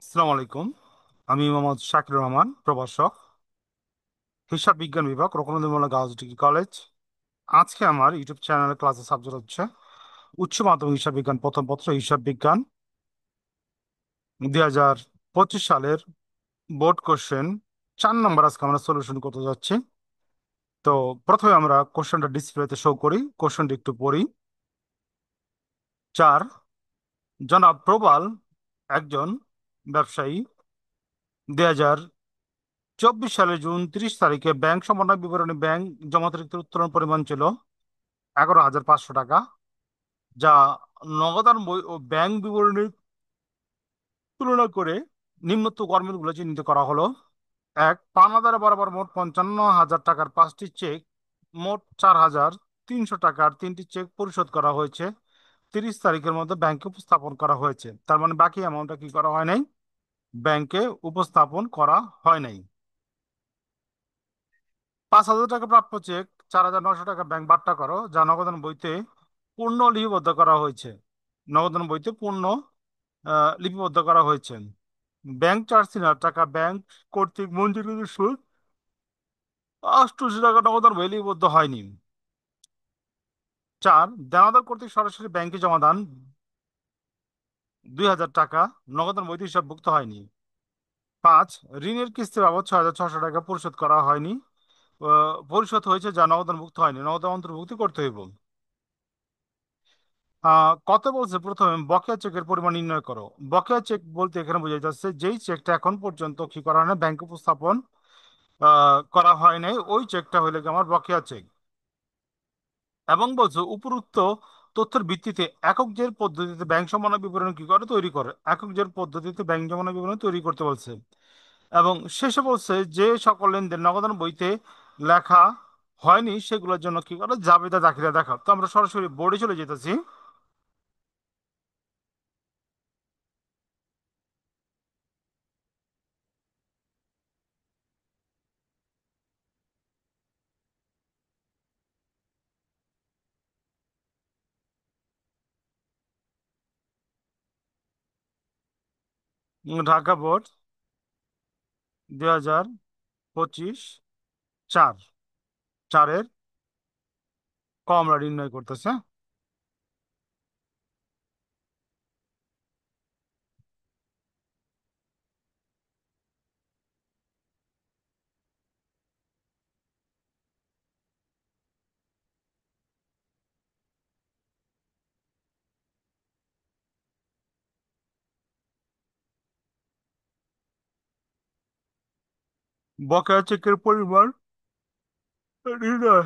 আসসালামু আলাইকুম। আমি মোহাম্মদ শাকির রহমান, প্রভাষক, হিসাব বিজ্ঞান বিভাগ, রকমউদ্দিন গার্লস ডিগ্রি কলেজ। আজকে আমার ইউটিউব চ্যানেলের ক্লাসের সাবজেক্ট হচ্ছে উচ্চ মাধ্যমিক হিসাব বিজ্ঞান প্রথম পত্র, হিসাব বিজ্ঞান 2025 সালের বোর্ড কোশ্চেন 4 নম্বর। আজকে আমরা সলিউশন করতে যাচ্ছি। তো প্রথমে আমরা কোশ্চেনটা ডিসপ্লেতে শো করি, কোশ্চেনটা একটু পড়ি। 4, জনাব প্রবাল একজন ব্যবসায়ী। 2024 সালের জুন 30 তারিখে ব্যাংক সমন্বয় বিবরণী ব্যাংক জমাতিরিক্ত উত্তোলন পরিমাণ ছিল 11,500 টাকা, যা নগদান বই ও ব্যাংক বিবরণীর তুলনা করে নিম্নোক্ত কর্মীগুলো চিহ্নিত করা হলো। এক, পাওনাদার বরাবর মোট 55,000 টাকার 5টি চেক, মোট 4,300 টাকার 3টি চেক পরিশোধ করা হয়েছে। 30 তারিখের মধ্যে ব্যাংকে উপস্থাপন করা হয়েছে। তার মানে বাকি অ্যামাউন্টটা কি করা হয় নাই? ব্যাংকে উপস্থাপন করা হয় নাই। 5,000 টাকা প্রাপ্য চেক, 4,900 টাকা ব্যাংক বাট্টা করো, যা নগদান বইতে পূর্ণ লিপিবদ্ধ করা হয়েছে। নগদান বইতে পূর্ণ লিপিবদ্ধ করা হয়েছে। ব্যাংক 4,000 টাকা ব্যাংক কর্তৃক মঞ্জুরির সুদ, 800 টাকা নগদান বই লিপিবদ্ধ হয়নি। 4, দেনাদার কর্তৃক সরাসরি ব্যাংকে জমা দান 2,000 টাকা, নগদান বইতে হিসাবভুক্ত হয়নি। 5, ঋণের কিস্তি বাবদ 6,600 টাকা পরিশোধ করা হয়নি, পরিশোধ হয়েছে, যা নগদানভুক্ত হয়নি, নগদ অন্তর্ভুক্তি করতে হইব। কত বলছে? প্রথমে বকেয়া চেকের পরিমাণ নির্ণয় করো। বকেয়া চেক বলতে এখানে বোঝা যাচ্ছে যেই চেকটা এখন পর্যন্ত কি করা হয় না, ব্যাংক উপস্থাপন করা হয় নাই, ওই চেকটা হইলে কি আমার বকেয়া চেক। এবং বলছে উপরোক্ত তথ্যের ভিত্তিতে একক জের পদ্ধতিতে ব্যাংক সমন্বয় বিবরণ কি করে তৈরি করে, একক জের পদ্ধতিতে ব্যাংক সমন্বয় বিবরণ তৈরি করতে বলছে। এবং শেষে বলছে যে সকল লেনদেন নগদান বইতে লেখা হয়নি সেগুলোর জন্য কি করে জাবেদা দাখিলা দেখা। তো আমরা সরাসরি বোর্ডে চলে যেতেছি। ঢাকা বোর্ড 2025 4, 4-এর আমরা নির্ণয় করতেছে। বকেয়া চেকের পরিমাণ নির্ণয়।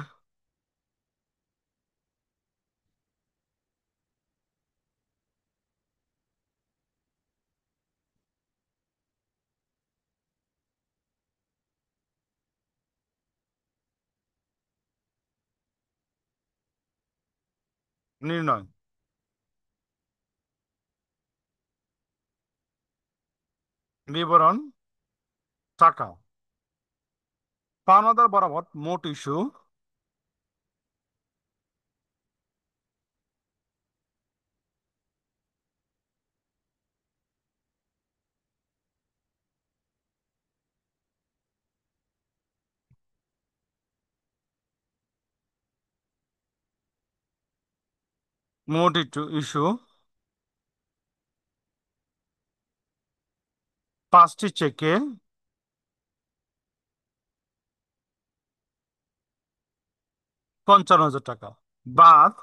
নির্ণয় বিবরণ টাকা, পাওনাদার বরাবর মোট ইস্যু, মোট ইস্যু 5টি চেকে 55,000 টাকা, বাদ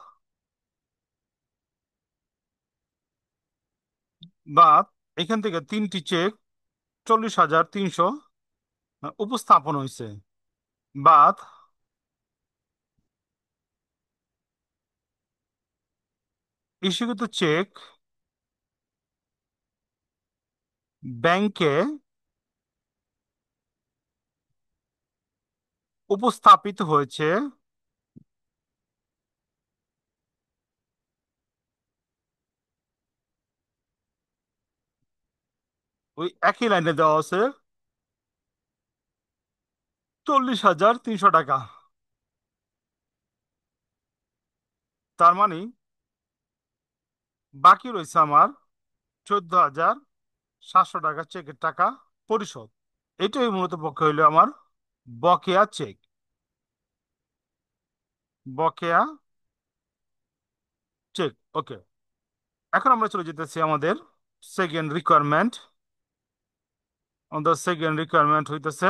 বাদ এখান থেকে 3টি চেক 40,300 উপস্থাপন হয়েছে, বাদ ইস্যুকৃত চেক ব্যাংকে উপস্থাপিত হয়েছে ওই একই লাইনে দেওয়া আছে 40,300 টাকা। তার মানে বাকি রয়েছে আমার 14,700 700 টাকা চেকের টাকা পরিশোধ। এটাই মূলত পক্ষে হইলো আমার বকেয়া চেক। বকেয়া চেক। ওকে, এখন আমরা চলে যেতেছি আমাদের সেকেন্ড রিকোয়ারমেন্ট। আমাদের সেকেন্ড রিকোয়ারমেন্ট হইতেছে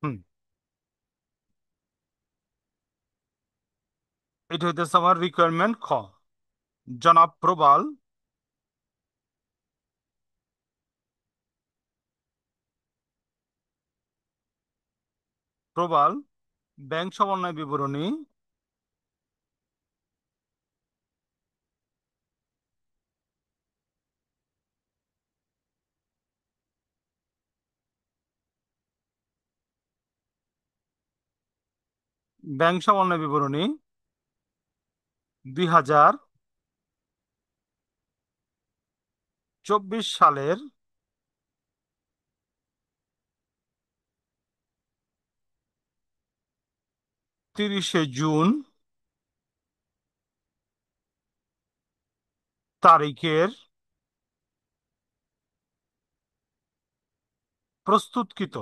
হুম এটা হইতেছে আমার রিকোয়ারমেন্ট খ। জনাব প্রবাল, প্রবাল ব্যাংক সমন্বয় বিবরণী ব্যাংক সমন্বয় বিবরণী 2024 সালের 30শে জুন তারিখের প্রস্তুতকৃত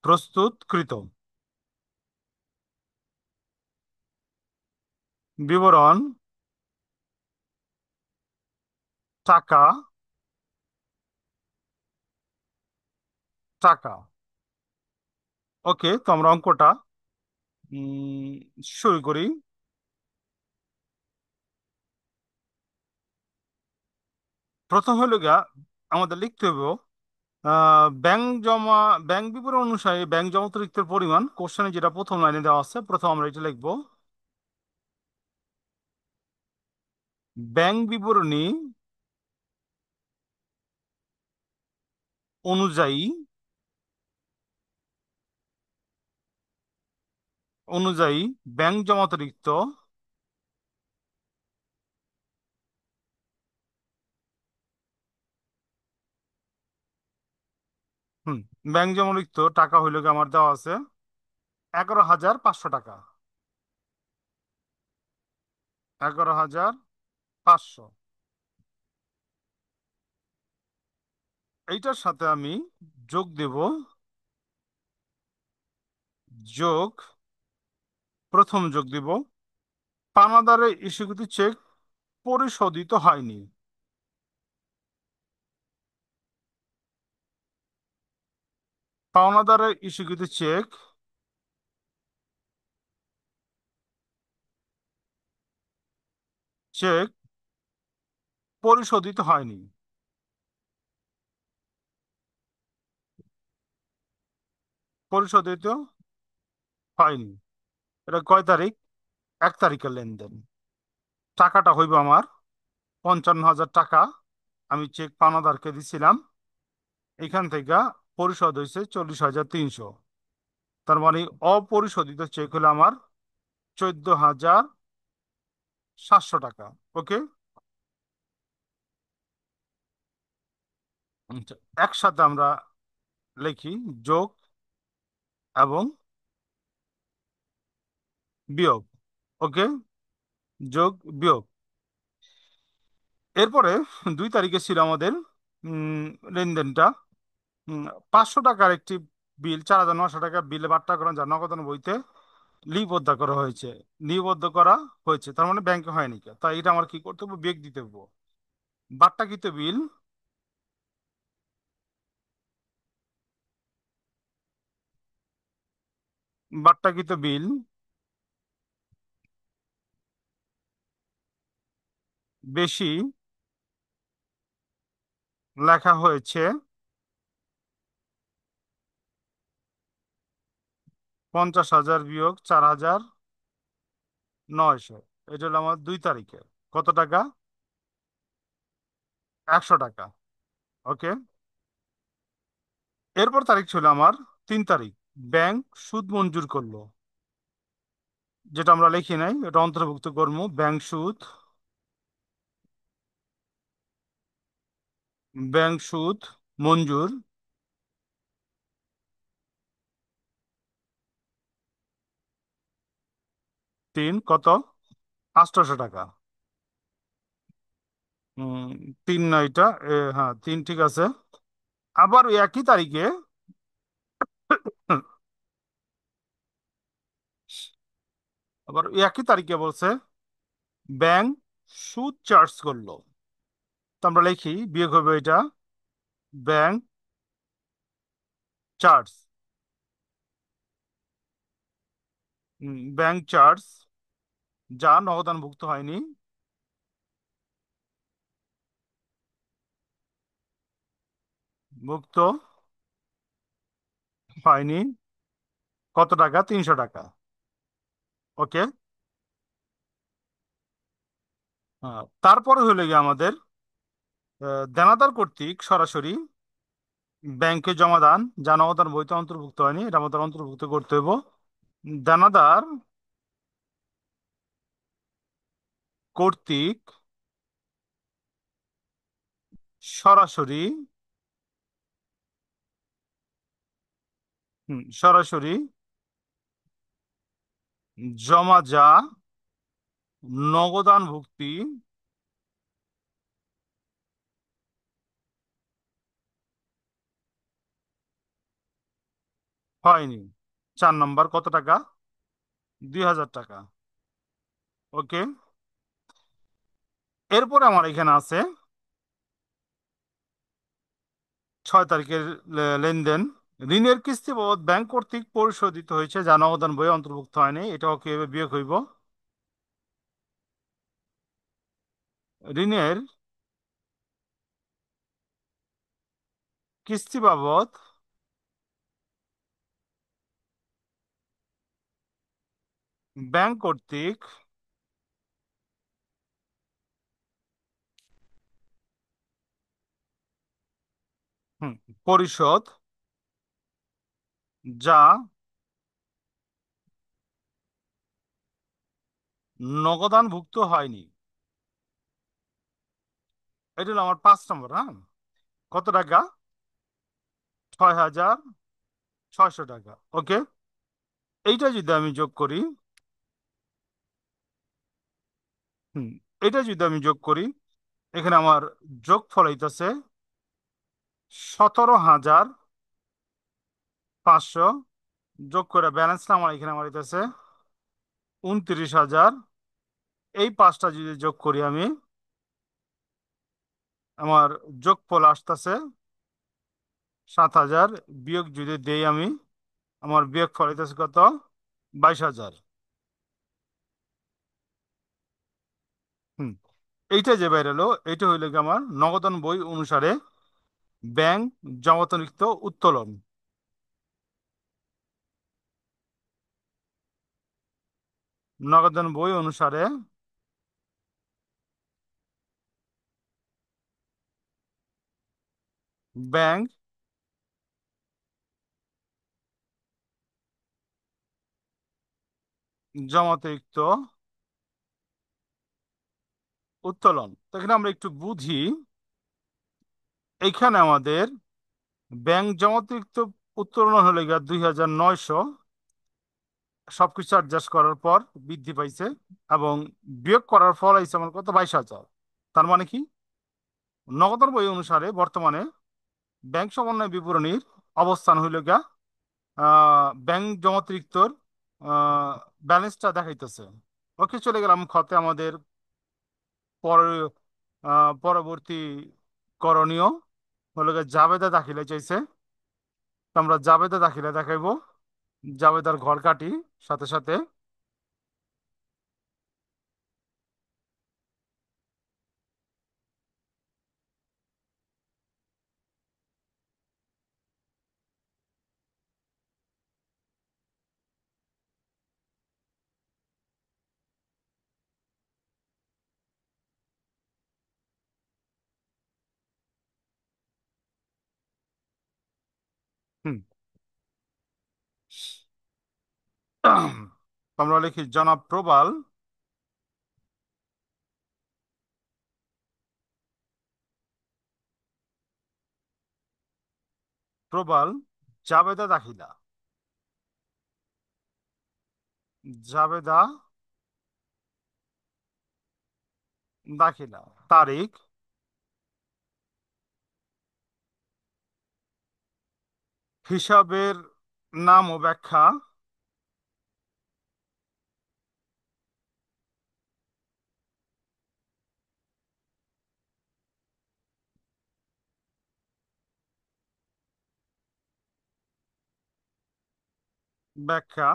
প্রস্তুতকৃত বিবরণ টাকা টাকা। ওকে, তো আমরা অঙ্কটা উম, শুরু করি। প্রথম হলো গিয়া আমাদের লিখতে হবে ব্যাংক জমা, ব্যাংক বিবরণ অনুসারে ব্যাংক জমা অতিরিক্তের পরিমাণ। কোশ্চেনে যেটা প্রথম লাইনে দেওয়া আছে, প্রথম আমরা এটা লিখবো ব্যাংক বিবরণী অনুযায়ী অনুযায়ী ব্যাংক জমা অতিরিক্ত হুম ব্যাংক জমা অতিরিক্ত টাকা হইল গিয়ে আমার দেওয়া আছে 11,500 টাকা। 11,500। এইটার সাথে আমি যোগ দেব, যোগ, প্রথম যোগ দিব পানাদারে ইস্যুকৃত চেক পরিশোধিত হয়নি। পাওনাদারে ইস্যুকৃত চেক, চেক পরিশোধিত হয়নি। পরিশোধিত হয়নি। এটা কয় তারিখ? 1 তারিখের লেনদেন। টাকাটা হইব আমার 55,000 টাকা। আমি চেক পাওনাদারকে দিছিলাম, এখান থেকে পরিশোধ হয়েছে 40,300। তার মানে অপরিশোধিত চেক হলো আমার 14,700 টাকা। ওকে, আচ্ছা, একসাথে আমরা লিখি যোগ এবং বিয়োগ। ওকে, যোগ বিয়োগ। এরপরে 2 তারিখে ছিল আমাদের উম, লেনদেনটা। উম, 500 টাকার একটি বিল, 4,900 টাকা বিলে বাট্টা করা যা নগদান বইতে লিপিবদ্ধ করা হয়েছে। লিপিবদ্ধ করা হয়েছে তার মানে ব্যাংকে হয়নি কে, তাই এটা আমার কি করতে হবে? বিয়োগ দিতে হবে। বাট্টাকৃত বিল, বাট্টাকৃত বিল বেশি লেখা হয়েছে 50,000 বিয়োগ 4,900। এটা হলো আমার 2 তারিখে কত টাকা? 100 টাকা। ওকে। এরপর তারিখ ছিল আমার 3 তারিখ। ব্যাংক সুদ মঞ্জুর করলো, যেটা আমরা লিখি নাই, এটা অন্তর্ভুক্ত করবো। ব্যাংক সুদ, ব্যাংক সুদ মঞ্জুর। 3 কত? 800 টাকা। হম, 3 না এটা, হ্যাঁ 3 ঠিক আছে। আবার ওই একই তারিখে আবার ওই একই তারিখে বলছে ব্যাংক সুদ চার্জ করলো। তো আমরা লিখি, বিয়োগ হবে এটা, ব্যাংক চার্জ। ব্যাংক চার্জ যা নগদানভুক্ত হয়নি, ভুক্ত হয়নি। কত টাকা? 300 টাকা। ওকে। তারপরে হলো গিয়ে আমাদের দেনাদার কর্তৃক সরাসরি ব্যাংকে জমা দান, যা নগদান বইতে অন্তর্ভুক্ত হয়নি, এটা আমাদের অন্তর্ভুক্ত করতে হইব। দেনাদার কর্তৃক সরাসরি, সরাসরি জমা যা নগদান ভুক্তি হয়নি। 4 নম্বর কত টাকা? 2000 টাকা। ওকে। এরপরে আমার এখানে আছে 6 তারিখের লেনদেন। ঋণের কিস্তি বাবদ ব্যাংক কর্তৃক পরিশোধিত হয়েছে, যা নগদান বইয়ে অন্তর্ভুক্ত হয়নি, এটাও কিভাবে বিয়োগ হইব? ঋণের কিস্তি বাবদ ব্যাংক কর্তৃক হুম, পরিশোধ যা নগদানভুক্ত হয়নি। এটা হলো আমার 5 নম্বর। হ্যাঁ, কত টাকা? 6600 টাকা। ওকে। এইটা যদি আমি যোগ করি, হুম, এটা যদি আমি যোগ করি, এখানে আমার যোগফল হইতেছে 17,500। যোগ করে ব্যালেন্সটা আমার এখানে আমার হইতেছে 29,000। এই পাঁচটা যদি যোগ করি আমি, আমার যোগফল আসতেছে 7,000। বিয়োগ যদি দেই আমি, আমার বিয়োগ ফল হইতেছে কত? 22,000। হুম, এইটা যে বাইরে এলো, এইটা হইলো কি আমার নগদান বই অনুসারে ব্যাংক জমাতিরিক্ত উত্তোলন। নগদান বই অনুসারে ব্যাংক জমাতিরিক্ত উত্তোলন। তো এখানে আমরা একটু বুঝি। এইখানে আমাদের ব্যাংক জমাতিরিক্ত উত্তোলন হলে গিয়ে 2,900, সবকিছু অ্যাডজাস্ট করার পর বৃদ্ধি পাইছে, এবং বিয়োগ করার ফল হয়েছে আমার কত? 22,000। তার মানে কি, নগদান বই অনুসারে বর্তমানে ব্যাংক সমন্বয় বিবরণীর অবস্থান হইল গিয়া ব্যাংক জমাতিরিক্তর ব্যালেন্সটা দেখাইতেছে। ওকে, চলে গেলাম খতে। আমাদের পর পরবর্তী করণীয় হলো গিয়ে জাবেদা দাখিলে চাইছে। তো আমরা জাবেদা দাখিলে দেখাইবো। জাবেদার ঘর কাটি সাথে সাথে। হুম। আমরা লিখি জনাব প্রবাল, প্রবাল জাবেদা দাখিলা, জাবেদা দাখিলা, তারিখ, হিসাবের নাম ও ব্যাখ্যা, ব্যাখ্যা,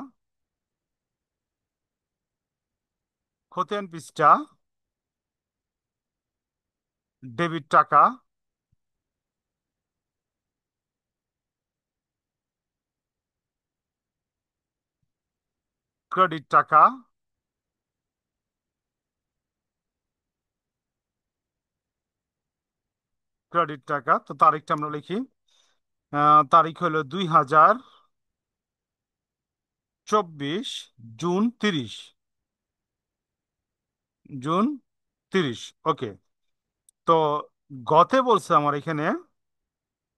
খতিয়ান পৃষ্ঠা, ডেবিট টাকা, ক্রেডিট টাকা, ক্রেডিট টাকা। তো তারিখটা আমরা লিখি, তারিখ হলো 2024 জুন 30, জুন 30। ওকে। তো গতে বলছে আমার এখানে,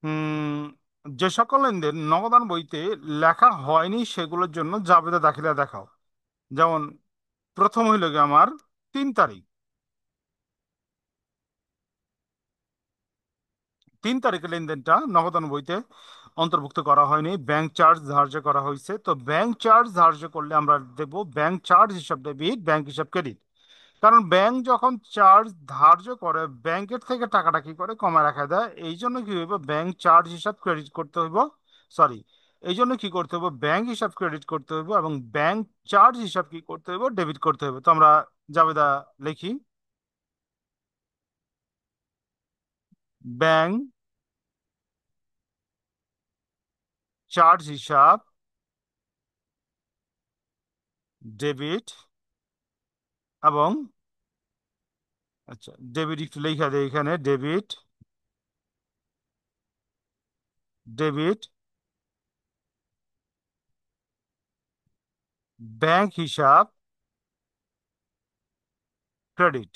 উম, যে সকল লেনদেন নগদান বইতে লেখা হয়নি সেগুলোর জন্য জাবেদা দাখিলা দেখাও। যেমন প্রথম হইল গিয়ে আমার 3 তারিখ, 3 তারিখের লেনদেনটা নগদান বইতে অন্তর্ভুক্ত করা হয়নি, ব্যাংক চার্জ ধার্য করা হয়েছে। তো ব্যাংক চার্জ ধার্য করলে আমরা দেব ব্যাংক চার্জ হিসাব ডেবিট, ব্যাংক হিসাব ক্রেডিট। কারণ ব্যাংক যখন চার্জ ধার্য করে ব্যাংকের থেকে টাকাটা কি করে কমায় রাখা দেয়, এই জন্য কি হইব ব্যাংক চার্জ হিসাব ক্রেডিট করতে হইব, সরি, এই জন্য কি করতে হইব ব্যাংক হিসাব ক্রেডিট করতে হইব এবং ব্যাংক চার্জ হিসাব কি করতে হইব ডেবিট করতে হইব। তো আমরা জাবেদা লিখি, ব্যাংক চার্জ হিসাব ডেবিট এবং, আচ্ছা ডেবিট একটু লেখা দেয় এখানে, ডেবিট, ডেবিট, ব্যাংক হিসাব ক্রেডিট,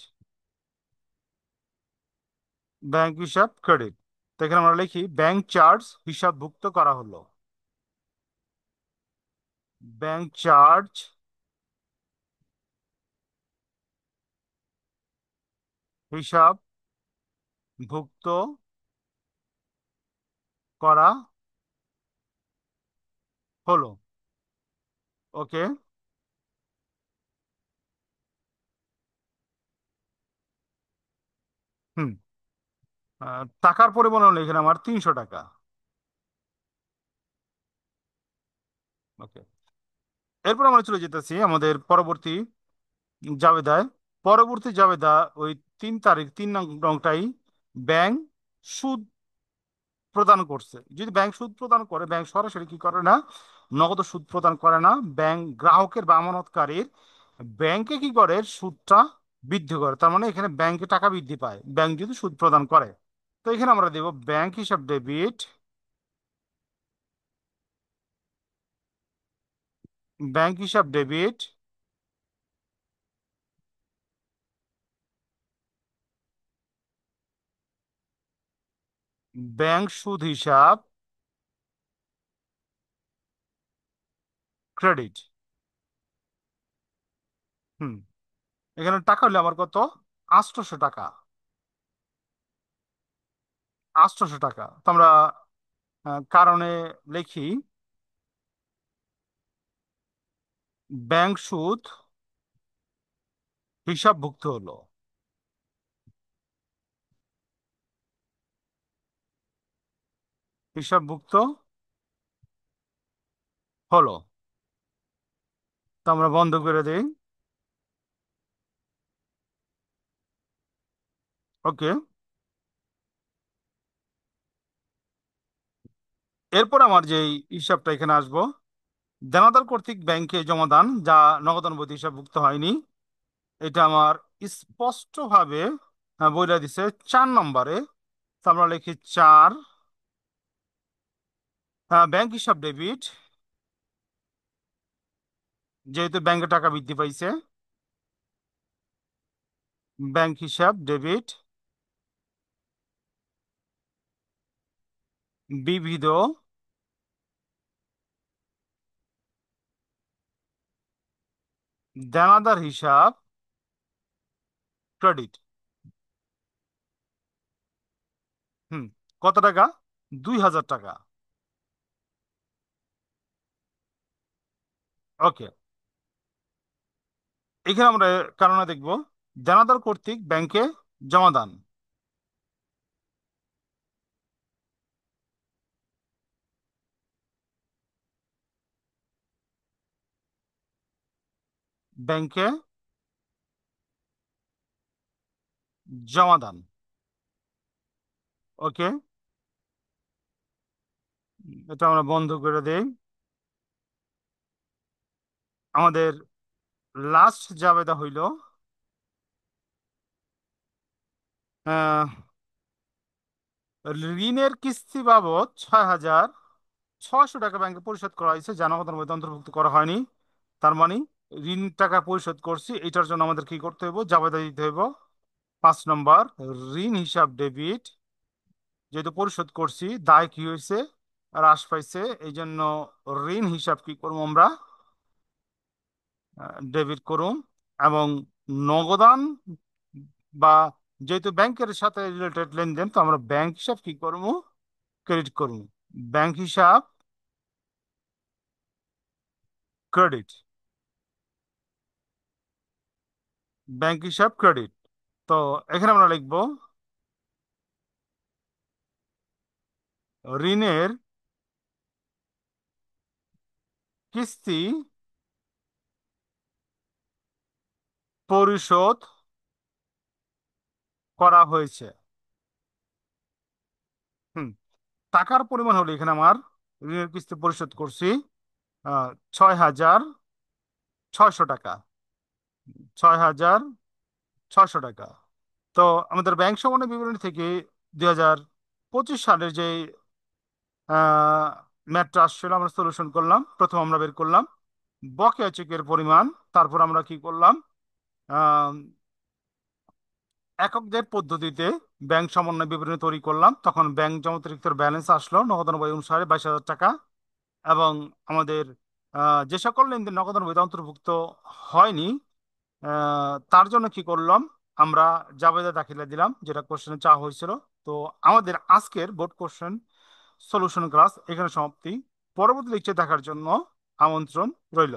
ব্যাংক হিসাব ক্রেডিট। তো এখানে আমরা লিখি ব্যাংক চার্জ হিসাবভুক্ত করা হলো, ব্যাংক চার্জ হিসাবভুক্ত করা হলো। ওকে। হুম। টাকার পরিমাণ হলো এখানে আমার 300 টাকা। ওকে। এরপর আমরা চলে যেতেছি আমাদের পরবর্তী জাবেদায়। পরবর্তী জাবেদা ওই 3 তারিখ, 3 নংটাই ব্যাংক সুদ প্রদান করছে। যদি ব্যাংক সুদ প্রদান করে, ব্যাংক সরাসরি কি করে না, নগদ সুদ প্রদান করে না, ব্যাংক গ্রাহকের বা আমানতকারীর ব্যাংকে কি করে সুদটা বৃদ্ধি করে। তার মানে এখানে ব্যাংকে টাকা বৃদ্ধি পায় ব্যাংক যদি সুদ প্রদান করে। তো এখানে আমরা দেব ব্যাংক হিসাব ডেবিট, ব্যাংক হিসাব ডেবিট, ব্যাংক সুদ হিসাব ক্রেডিট। হুম। এখানে টাকা হলে আমার কত, 800 টাকা, 800 টাকা। তো আমরা কারণে লিখি ব্যাংক সুদ হিসাবভুক্ত হলো, হিসাবভুক্ত হলো। তো আমরা বন্ধ করে দিই। ওকে। এরপর আমার যে হিসাবটা এখানে আসবো, দেনাদার কর্তৃক ব্যাংকে জমাদান যা নগদান বৈধ হিসাবভুক্ত হয়নি, এটা আমার স্পষ্টভাবে বইলা দিছে 4 নম্বরে। তো আমরা লিখি 4, ব্যাংক হিসাব ডেবিট, যেহেতু ব্যাংকে টাকা বৃদ্ধি পাইছে। ব্যাংক হিসাব ডেবিট বিবিধ দেনাদার হিসাব ক্রেডিট। হুম। কত টাকা? 2,000 টাকা। ওকে, এখানে আমরা কারণে দেখব দেনাদার কর্তৃক ব্যাংকে জমা দান। ব্যাংকে জমা দান। ওকে, এটা আমরা বন্ধ করে দেই। আমাদের লাস্ট জাবেদা হইল আহ, ঋণের কিস্তি বাবদ 6,600 টাকা ব্যাংকে পরিশোধ করা হয়েছে, যা নগদের মধ্যে অন্তর্ভুক্ত করা হয়নি। তার মানে ঋণ টাকা পরিশোধ করছি, এটার জন্য আমাদের কি করতে হবে? জাবেদা দিতে হবে। 5 নম্বর, ঋণ হিসাব ডেবিট, যেহেতু পরিশোধ করছি দায় কি হয়েছে? হ্রাস পাইছে, এই জন্য ঋণ হিসাব কি করবো আমরা? ডেবিট করুন। এবং নগদান বা যেহেতু ব্যাংকের সাথে রিলেটেড লেনদেন, তো আমরা ব্যাংক হিসাব কি করবো? ক্রেডিট করবো। ব্যাংক হিসাব ক্রেডিট। ব্যাংক হিসাব ক্রেডিট। তো এখানে আমরা লিখবো ঋণের কিস্তি পরিশোধ করা হয়েছে। হুম। টাকার পরিমাণ হলো এখানে আমার ঋণের কিস্তি পরিশোধ করছি 6,600 টাকা। 6,600 টাকা। তো আমাদের ব্যাংক সমন্বয় বিবরণী থেকে 2025 সালের যে ম্যাথটা আসছিল, আমরা সলিউশন করলাম। প্রথম আমরা বের করলাম বকেয়া চেকের পরিমাণ। তারপর আমরা কি করলাম? আহ, এককদের পদ্ধতিতে ব্যাংক সমন্বয় বিবরণী তৈরি করলাম। তখন ব্যাংক জমাতিরিক্ত ব্যালেন্স আসলো নগদান বই অনুসারে 22,000 টাকা। এবং আমাদের যে সকল লেনদেন নগদান বইতে অন্তর্ভুক্ত হয়নি, তার জন্য কি করলাম? আমরা জাবেদা দাখিলা দিলাম, যেটা কোশ্চেনে চাওয়া হয়েছিল। তো আমাদের আজকের বোর্ড কোশ্চেন সলিউশন ক্লাস এখানে সমাপ্তি। পরবর্তী লেকচার দেখার জন্য আমন্ত্রণ রইল।